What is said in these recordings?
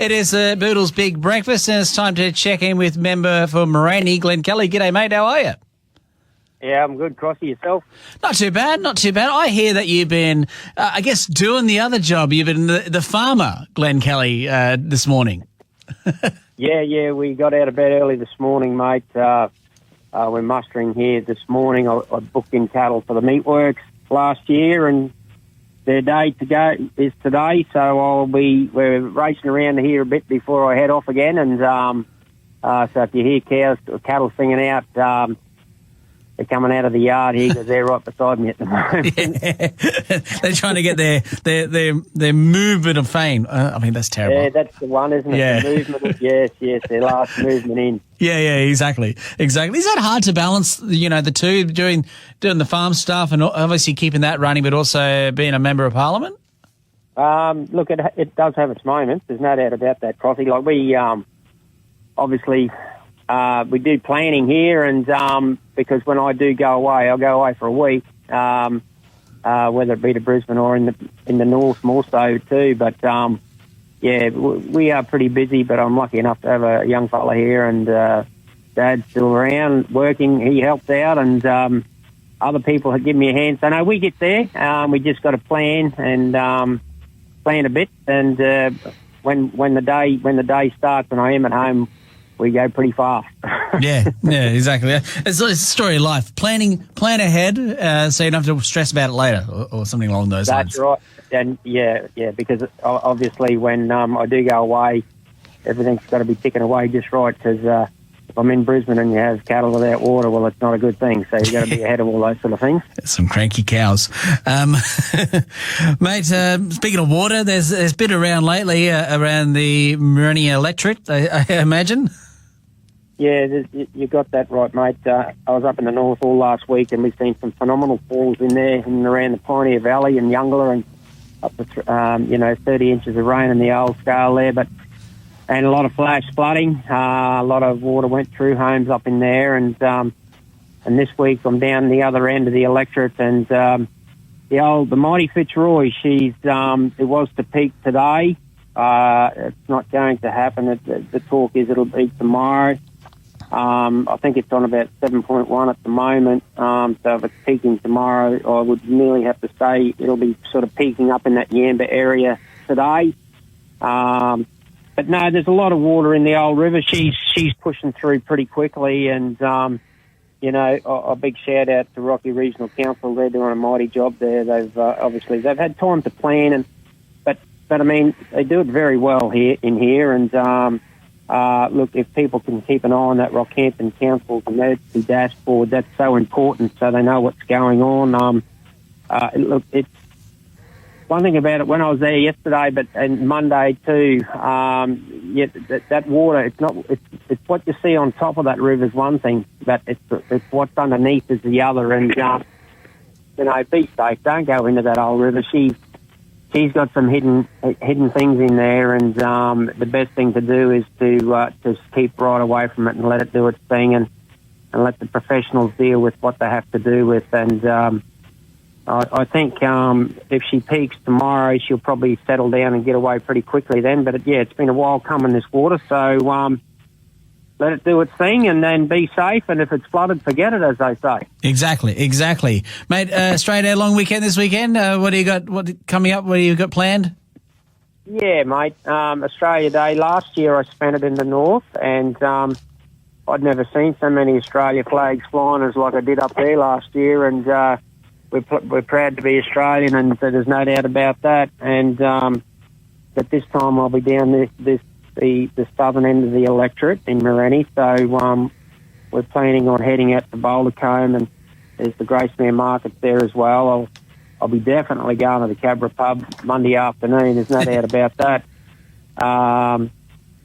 It is Boodle's Big Breakfast, and it's time to check in with member for Moraney, Glen Kelly. G'day, mate. How are you? Yeah, I'm good. Crossy, yourself? Not too bad, not too bad. I hear that you've been, doing the other job. You've been the farmer, Glen Kelly, this morning. Yeah, we got out of bed early this morning, mate. We're mustering here this morning. I booked in cattle for the meatworks last year, and their day to go is today, so we're racing around here a bit before I head off again, and so if you hear cattle singing out, they're coming out of the yard here because they're right beside me at the moment. Yeah. They're trying to get their movement of fame. That's terrible. Yeah, that's the one, isn't it? Yeah. The movement. Yes, their last movement in. Yeah, exactly. Is that hard to balance, the two, doing the farm stuff and obviously keeping that running, but also being a member of Parliament? Look, it does have its moments. There's no doubt about that, Crossy. Like we obviously we do planning here, and because when I do go away, I'll go away for a week, whether it be to Brisbane or in the north more so too. But we are pretty busy. But I'm lucky enough to have a young fella here, and Dad's still around working. He helps out, and other people have given me a hand. So no, we get there. We just got to plan and plan a bit, and when the day starts and I am at home, we go pretty fast. yeah, exactly. It's a story of life. Plan ahead, so you don't have to stress about it later, or something along those lines. That's right. And yeah, because obviously when I do go away, everything's got to be ticking away just right, because if I'm in Brisbane and you have cattle without water, well, it's not a good thing. So you've got to be ahead of all those sort of things. Some cranky cows. Mate, speaking of water, there's been around lately around the Moraney electorate, I imagine. Yeah, you got that right, mate. I was up in the north all last week, and we've seen some phenomenal falls in there and around the Pioneer Valley and Youngler, and up to 30 inches of rain in the old scale there, and a lot of flash flooding. A lot of water went through homes up in there, and this week I'm down the other end of the electorate, and the mighty Fitzroy. It was to peak today. It's not going to happen. The talk is it'll be tomorrow. I think it's on about 7.1 at the moment. So if it's peaking tomorrow, I would nearly have to say it'll be sort of peaking up in that Yamba area today. But no, there's a lot of water in the old river. She's pushing through pretty quickly, and a big shout out to Rocky Regional Council. They're doing a mighty job there. They've had time to plan, but I mean they do it very well here. And look, if people can keep an eye on that Rockhampton Council's emergency dashboard, that's so important, so they know what's going on. Look, it's one thing about it. When I was there yesterday, and Monday too, that water. It's what you see on top of that river is one thing, but it's what's underneath is the other. And be safe. Don't go into that old river. She's got some hidden things in there, and the best thing to do is to just keep right away from it and let it do its thing, and let the professionals deal with what they have to do with. And I think if she peaks tomorrow, she'll probably settle down and get away pretty quickly then. But it's been a while coming, this water, so let it do its thing, and then be safe. And if it's flooded, forget it, as they say. Exactly. Mate, Australia long weekend this weekend. What do you got coming up? What do you got planned? Yeah, mate. Australia Day. Last year I spent it in the north, and I'd never seen so many Australia flags flying as like I did up there last year. And we're proud to be Australian, and there's no doubt about that. And but this time I'll be down the southern end of the electorate in Moraney, so we're planning on heading out to Boulder Combe, and there's the Gracemere Market there as well. I'll be definitely going to the Cabra Pub Monday afternoon, there's no doubt about that.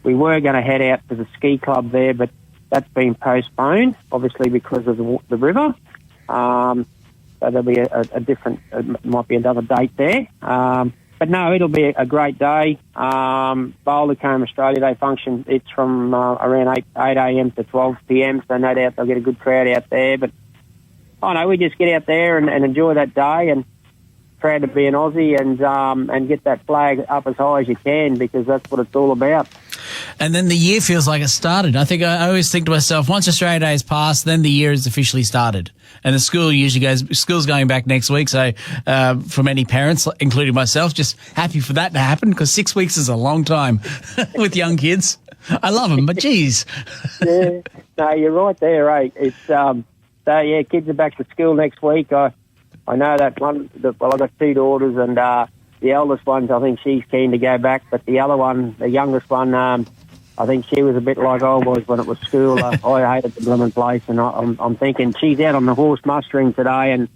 We were going to head out to the ski club there, but that's been postponed, obviously because of the river. So there'll be might be another date there. But no, it'll be a great day. Boulder Combe Australia Day function, it's from around 8 a.m. to 12 p.m, so no doubt they'll get a good crowd out there. But, we just get out there and enjoy that day. And proud to be an Aussie and get that flag up as high as you can, because that's what it's all about. And then the year feels like it started. I always think to myself, once Australia Day is passed, then the year has officially started. And the school's going back next week. So for many parents, including myself, just happy for that to happen, because 6 weeks is a long time with young kids. I love them, but geez. Yeah, no, you're right there, right? It's kids are back to school next week. I know that one. I've got two daughters, and the eldest one, I think she's keen to go back, but the other one, the youngest one, I think she was a bit like I was when it was school. I hated the blooming place, and I'm thinking she's out on the horse mustering today, and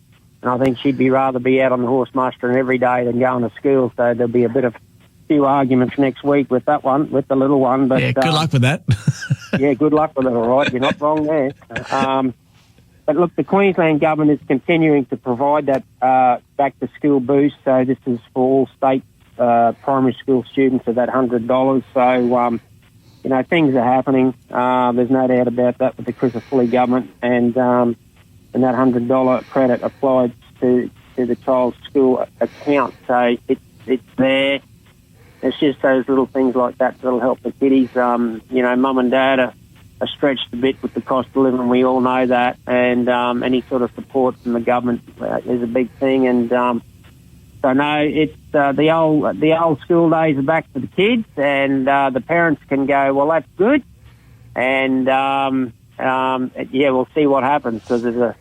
I think she'd rather be out on the horse mustering every day than going to school. So there'll be a few arguments next week with that one, with the little one. But yeah, good luck with that. Yeah, good luck with it. All right, you're not wrong there. But look, the Queensland government is continuing to provide that back-to-school boost. So this is for all state primary school students of that $100. So, things are happening. There's no doubt about that with the Chris Fully government. And that $100 credit applied to the child's school account. So it's there. It's just those little things like that that'll help the kiddies. Mum and dad are stretched a bit with the cost of living. We all know that, and any sort of support from the government is a big thing. And so no, it's the old school days are back for the kids, and the parents can go, well, that's good, and we'll see what happens, because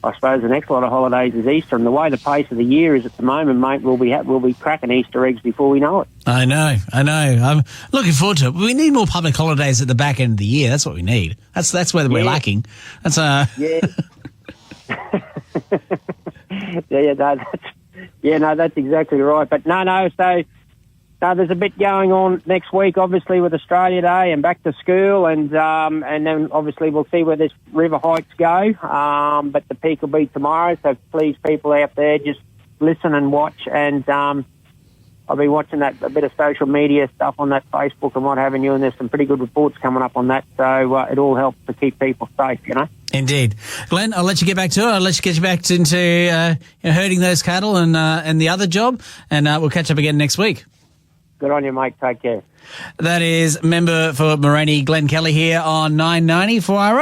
I suppose the next lot of holidays is Easter, and the way the pace of the year is at the moment, mate, we'll be cracking Easter eggs before we know it. I know. I'm looking forward to it. We need more public holidays at the back end of the year. That's what we need. That's where we're lacking. That's Yeah. That's exactly right. But no. So there's a bit going on next week, obviously, with Australia Day and back to school, and then obviously we'll see where this river hikes go. But the peak will be tomorrow, so please, people out there, just listen and watch. And I'll be watching a bit of social media stuff on that Facebook and what have you, and there's some pretty good reports coming up on that. So it all helps to keep people safe, Indeed. Glenn, I'll let you get back to it. I'll let you get you back into herding those cattle and the other job, and we'll catch up again next week. Good on you, mate. Take care. That is member for Moraine, Glen Kelly, here on 990 for our